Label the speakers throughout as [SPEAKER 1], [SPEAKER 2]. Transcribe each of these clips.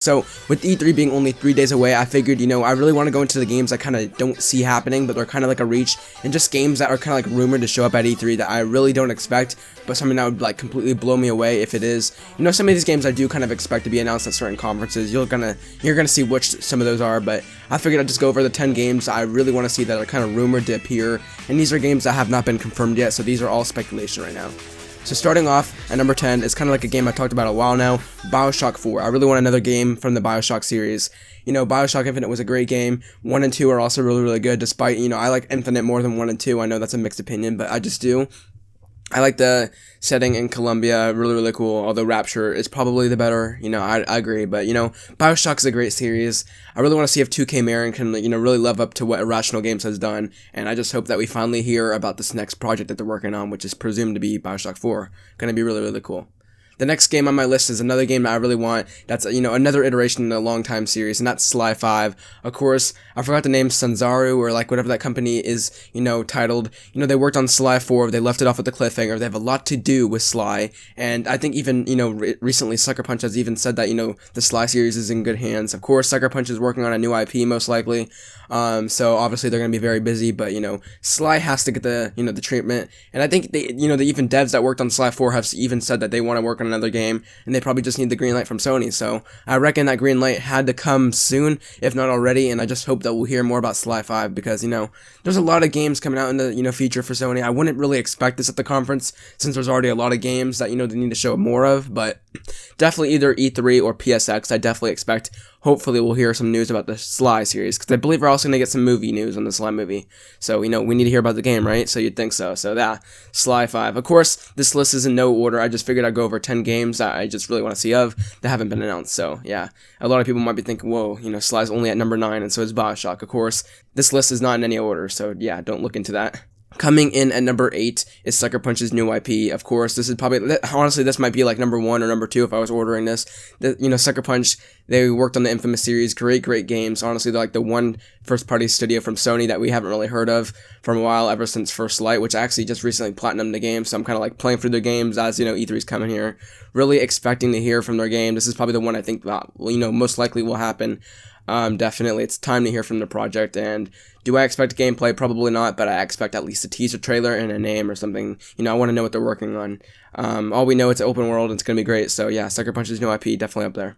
[SPEAKER 1] So with E3 being only 3 days away, I figured, I really want to go into the games I kind of don't see happening, but they're kind of like a reach, and just games that are kind of like rumored to show up at E3 that I really don't expect, but something that would like completely blow me away if it is. Some of these games I do kind of expect to be announced at certain conferences. You're gonna see which some of those are, but I figured I'd just go over the 10 games I really want to see that are kind of rumored to appear, and these are games that have not been confirmed yet, so these are all speculation right now. So starting off at number 10 is kind of like a game I talked about a while now, Bioshock 4. I really want another game from the Bioshock series. Bioshock Infinite was a great game. 1 and 2 are also really, really good, despite, I like Infinite more than 1 and 2. I know that's a mixed opinion, but I just do. I like the setting in Colombia, really, really cool, although Rapture is probably the better, I agree, but, Bioshock is a great series. I really want to see if 2K Marin can, really live up to what Irrational Games has done, and I just hope that we finally hear about this next project that they're working on, which is presumed to be Bioshock 4. Gonna be really, really cool. The next game on my list is another game that I really want. That's, another iteration in a long time series, and that's Sly 5. Of course, I forgot the name, Sanzaru, or like whatever that company is, titled. They worked on Sly 4, they left it off with the cliffhanger. They have a lot to do with Sly, and I think even, recently Sucker Punch has even said that, the Sly series is in good hands. Of course, Sucker Punch is working on a new IP, most likely, so obviously they're going to be very busy, but, Sly has to get the, the treatment, and I think they, the even devs that worked on Sly 4 have even said that they want to work on another game, and they probably just need the green light from Sony, so I reckon that green light had to come soon, if not already, and I just hope that we'll hear more about Sly 5, because, there's a lot of games coming out in the, future for Sony. I wouldn't really expect this at the conference, since there's already a lot of games that, they need to show more of, but definitely either E3 or PSX, I definitely expect. Hopefully we'll hear some news about the Sly series, because I believe we're also going to get some movie news on the Sly movie. So, we need to hear about the game, right? So you'd think so. So that, Sly 5. Of course, this list is in no order. I just figured I'd go over 10 games that I just really want to see of that haven't been announced. So, yeah. A lot of people might be thinking, whoa, Sly's only at number 9, and so is Bioshock. Of course, this list is not in any order, so yeah, don't look into that. Coming in at number 8 is Sucker Punch's new IP. Of course, this is probably, honestly, this might be like number 1 or number 2 if I was ordering this. Sucker Punch, they worked on the Infamous series, great games. Honestly, they're like the one first-party studio from Sony that we haven't really heard of from a while, ever since First Light, which I actually just recently platinumed the game, so I'm kind of like playing through their games as, E3's coming here. Really expecting to hear from their game. This is probably the one I think that, most likely will happen. Definitely, it's time to hear from the project, and do I expect gameplay? Probably not, but I expect at least a teaser trailer and a name or something. I want to know what they're working on. All we know, it's an open world, and it's going to be great, so yeah, Sucker Punch's new IP, definitely up there.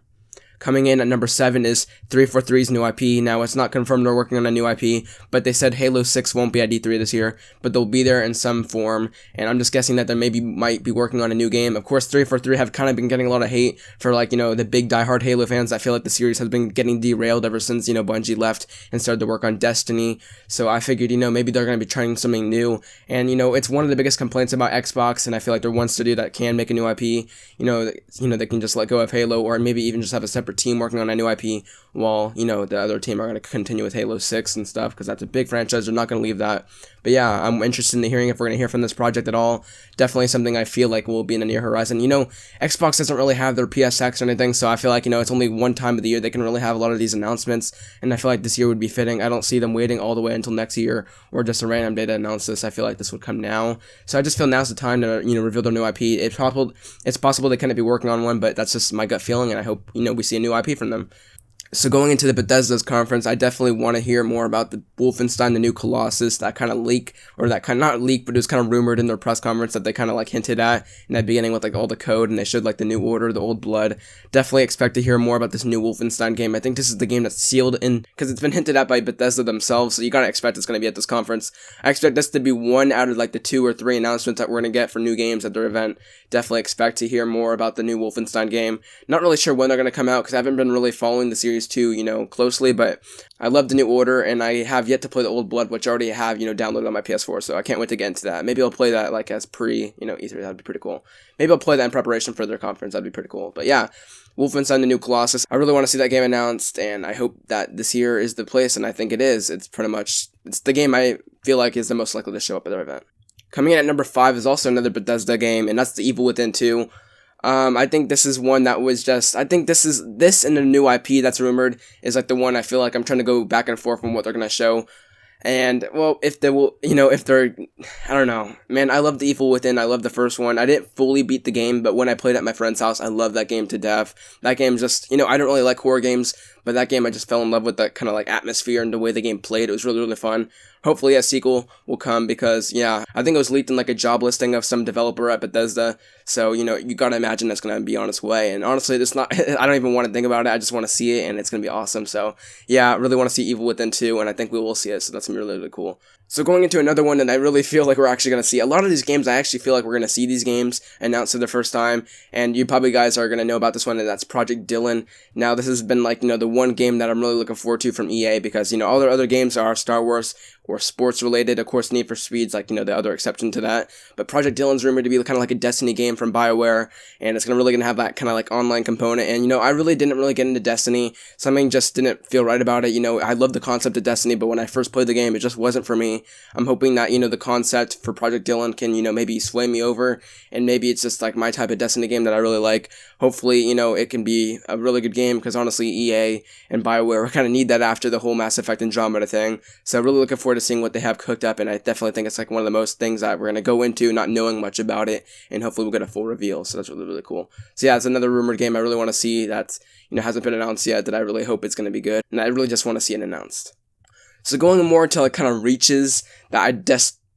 [SPEAKER 1] Coming in at number 7 is 343's new IP. Now, it's not confirmed they're working on a new IP, but they said Halo 6 won't be at E3 this year, but they'll be there in some form, and I'm just guessing that they might be working on a new game. Of course, 343 have kind of been getting a lot of hate for, like, the big diehard Halo fans. I feel like the series has been getting derailed ever since, Bungie left and started to work on Destiny, so I figured, maybe they're going to be trying something new, and, it's one of the biggest complaints about Xbox, and I feel like they're one studio that can make a new IP, they can just let go of Halo, or maybe even just have a separate team working on a new IP while, the other team are going to continue with Halo 6 and stuff, because that's a big franchise. They're not going to leave that. But yeah, I'm interested in hearing if we're going to hear from this project at all. Definitely something I feel like will be in the near horizon. Xbox doesn't really have their PSX or anything, so I feel like, it's only one time of the year they can really have a lot of these announcements, and I feel like this year would be fitting. I don't see them waiting all the way until next year or just a random day to announce this. I feel like this would come now. So I just feel now's the time to, reveal their new IP. It's possible they couldn't be working on one, but that's just my gut feeling, and I hope, we see a new IP from them. So going into the Bethesda's conference, I definitely want to hear more about the Wolfenstein, the new Colossus, that kind of leak, or that kind of, not leak, but it was kind of rumored in their press conference that they kind of like hinted at in that beginning with like all the code, and they showed like the New Order, the Old Blood. Definitely expect to hear more about this new Wolfenstein game. I think this is the game that's sealed in, because it's been hinted at by Bethesda themselves, so you gotta expect it's going to be at this conference. I expect this to be one out of like the 2 or 3 announcements that we're going to get for new games at their event. Definitely expect to hear more about the new Wolfenstein game. Not really sure when they're going to come out, because I haven't been really following the series too, closely, but I love the New Order, and I have yet to play the Old Blood, which I already have, downloaded on my PS4, so I can't wait to get into that. Maybe I'll play that, like, as E3, that'd be pretty cool. Maybe I'll play that in preparation for their conference, that'd be pretty cool. But yeah, Wolfenstein, the new Colossus, I really want to see that game announced, and I hope that this year is the place, and I think it is. It's the game I feel like is the most likely to show up at their event. Coming in at number 5 is also another Bethesda game, and that's The Evil Within 2. I think this is one that was just, I think this and the new IP that's rumored is like the one I feel like I'm trying to go back and forth on what they're going to show. And, well, if they will, if they're, I don't know, man, I love The Evil Within, I love the first one. I didn't fully beat the game, but when I played at my friend's house, I loved that game to death. That game just, I don't really like horror games, but that game I just fell in love with that kind of like atmosphere and the way the game played. It was really, really fun. Hopefully a sequel will come because, yeah, I think it was leaked in like a job listing of some developer at Bethesda. So, you gotta imagine that's gonna be on its way. And honestly, it's not, I don't even want to think about it. I just want to see it and it's gonna be awesome. So, yeah, I really want to see Evil Within 2 and I think we will see it. So that's gonna be really, really cool. So going into another one that I really feel like we're actually going to see. A lot of these games, I actually feel like we're going to see these games announced for the first time. And you probably guys are going to know about this one, and that's Project Dylan. Now, this has been like, the one game that I'm really looking forward to from EA because, all their other games are Star Wars or sports related. Of course, Need for Speed's like, the other exception to that. But Project Dylan's rumored to be kind of like a Destiny game from Bioware. And it's really going to have that kind of like online component. And, I really didn't really get into Destiny. Something just didn't feel right about it. I love the concept of Destiny, but when I first played the game, it just wasn't for me. I'm hoping that, the concept for Project Dylan can, maybe sway me over, and maybe it's just like my type of Destiny game that I really like. Hopefully, it can be a really good game, because honestly, EA and Bioware kind of need that after the whole Mass Effect Andromeda thing. So really looking forward to seeing what they have cooked up, and I definitely think it's like one of the most things that we're going to go into not knowing much about it, and hopefully we'll get a full reveal. So that's really, really cool. So yeah, it's another rumored game I really want to see that's, hasn't been announced yet, that I really hope it's going to be good, and I really just want to see it announced. So going more to like kind of reaches that I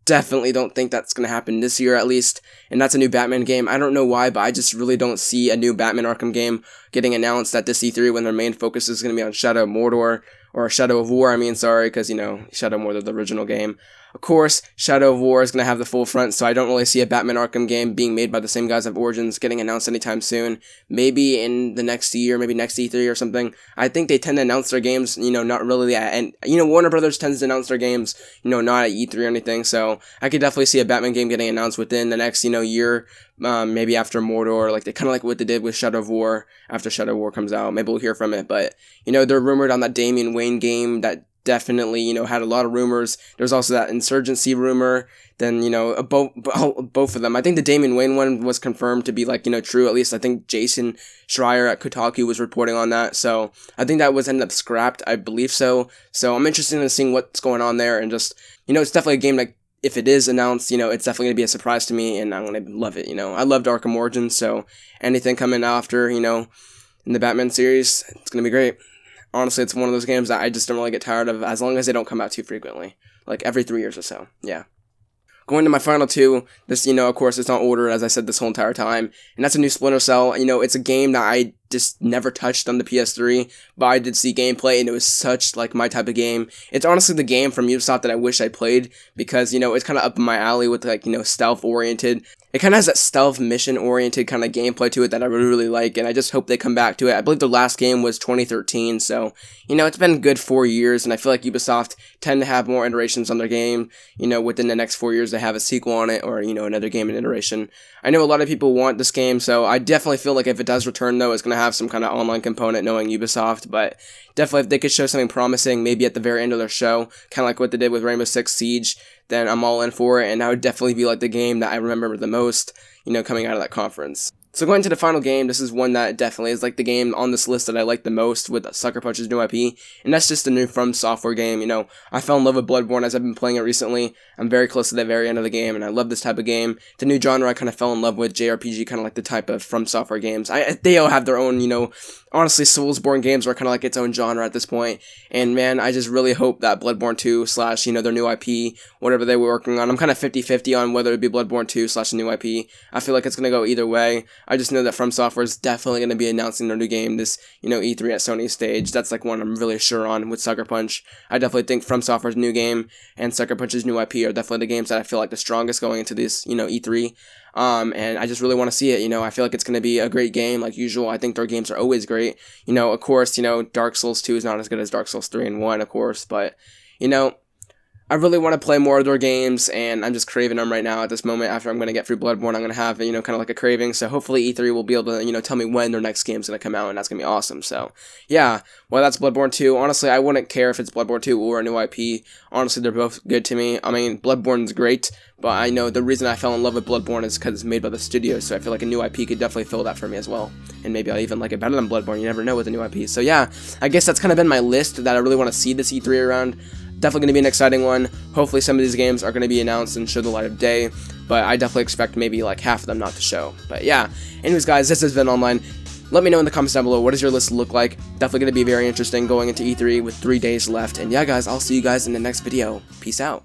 [SPEAKER 1] definitely don't think that's going to happen this year at least, and that's a new Batman game. I don't know why, but I just really don't see a new Batman Arkham game getting announced at this E3 when their main focus is going to be on Shadow of Mordor, or Shadow of War, because, Shadow of Mordor, the original game. Of course, Shadow of War is going to have the full front, so I don't really see a Batman Arkham game being made by the same guys of Origins getting announced anytime soon. Maybe in the next year, maybe next E3 or something. I think they tend to announce their games, not really at, and, Warner Brothers tends to announce their games, not at E3 or anything, so I could definitely see a Batman game getting announced within the next, year, maybe after Mordor, like they kind of like what they did with Shadow of War after Shadow of War comes out. Maybe we'll hear from it, but, they're rumored on that Damian Wayne game that definitely, had a lot of rumors. There's also that Insurgency rumor. Then, both of them. I think the Damian Wayne one was confirmed to be like, true. At least I think Jason Schreier at Kotaku was reporting on that. So I think that was ended up scrapped. I believe so. So I'm interested in seeing what's going on there, and just, it's definitely a game that if it is announced, it's definitely going to be a surprise to me, and I'm going to love it. I loved Arkham Origins, so anything coming after, in the Batman series, it's going to be great. Honestly, it's one of those games that I just don't really get tired of, as long as they don't come out too frequently. Like every 3 years or so. Yeah. Going to my final two, this, of course, it's not ordered, as I said this whole entire time, and that's a new Splinter Cell. It's a game that I just never touched on the PS3, but I did see gameplay, and it was such, like, my type of game. It's honestly the game from Ubisoft that I wish I played, because, it's kind of up my alley with, like, stealth-oriented. It kind of has that stealth mission-oriented kind of gameplay to it that I really, really like, and I just hope they come back to it. I believe the last game was 2013, so, it's been a good 4 years, and I feel like Ubisoft tend to have more iterations on their game. Within the next 4 years, they have a sequel on it, or, another game in iteration. I know a lot of people want this game, so I definitely feel like if it does return, though, it's going to have some kind of online component, knowing Ubisoft, but definitely if they could show something promising, maybe at the very end of their show, kind of like what they did with Rainbow Six Siege, then I'm all in for it, and that would definitely be like the game that I remember the most, coming out of that conference. So going to the final game, this is one that definitely is like the game on this list that I like the most with Sucker Punch's new IP, and that's just the new FromSoftware game. I fell in love with Bloodborne as I've been playing it recently. I'm very close to the very end of the game, and I love this type of game. The new genre I kind of fell in love with, JRPG, kind of like the type of FromSoftware games. They all have their own, honestly, Soulsborne games are kind of like its own genre at this point, and man, I just really hope that Bloodborne 2 / their new IP, whatever they were working on, I'm kind of 50-50 on whether it be Bloodborne 2 / a new IP. I feel like it's going to go either way. I just know that FromSoftware is definitely going to be announcing their new game this, E3 at Sony's stage. That's like one I'm really sure on with Sucker Punch. I definitely think FromSoftware's new game and Sucker Punch's new IP are definitely the games that I feel like the strongest going into this, E3. And I just really want to see it. I feel like it's going to be a great game, like usual. I think their games are always great. Of course, Dark Souls 2 is not as good as Dark Souls 3 and 1, of course, but, I really want to play more of their games, and I'm just craving them right now at this moment. After I'm going to get through Bloodborne, I'm going to have, kind of like a craving, so hopefully E3 will be able to, tell me when their next game's going to come out, and that's going to be awesome. So, yeah, well, that's Bloodborne 2. Honestly, I wouldn't care if it's Bloodborne 2 or a new IP. Honestly, they're both good to me. I mean, Bloodborne's great, but I know the reason I fell in love with Bloodborne is because it's made by the studio, so I feel like a new IP could definitely fill that for me as well. And maybe I'll even like it better than Bloodborne, you never know with a new IP. So yeah, I guess that's kind of been my list that I really want to see this E3 around. definitely going to be an exciting one. Hopefully some of these games are going to be announced and show the light of day, but I definitely expect maybe like half of them not to show. But yeah, anyways guys, this has been Online. Let me know in the comments down below, what does your list look like? Definitely going to be very interesting going into E3 with 3 days left. And yeah guys, I'll see you guys in the next video. Peace out.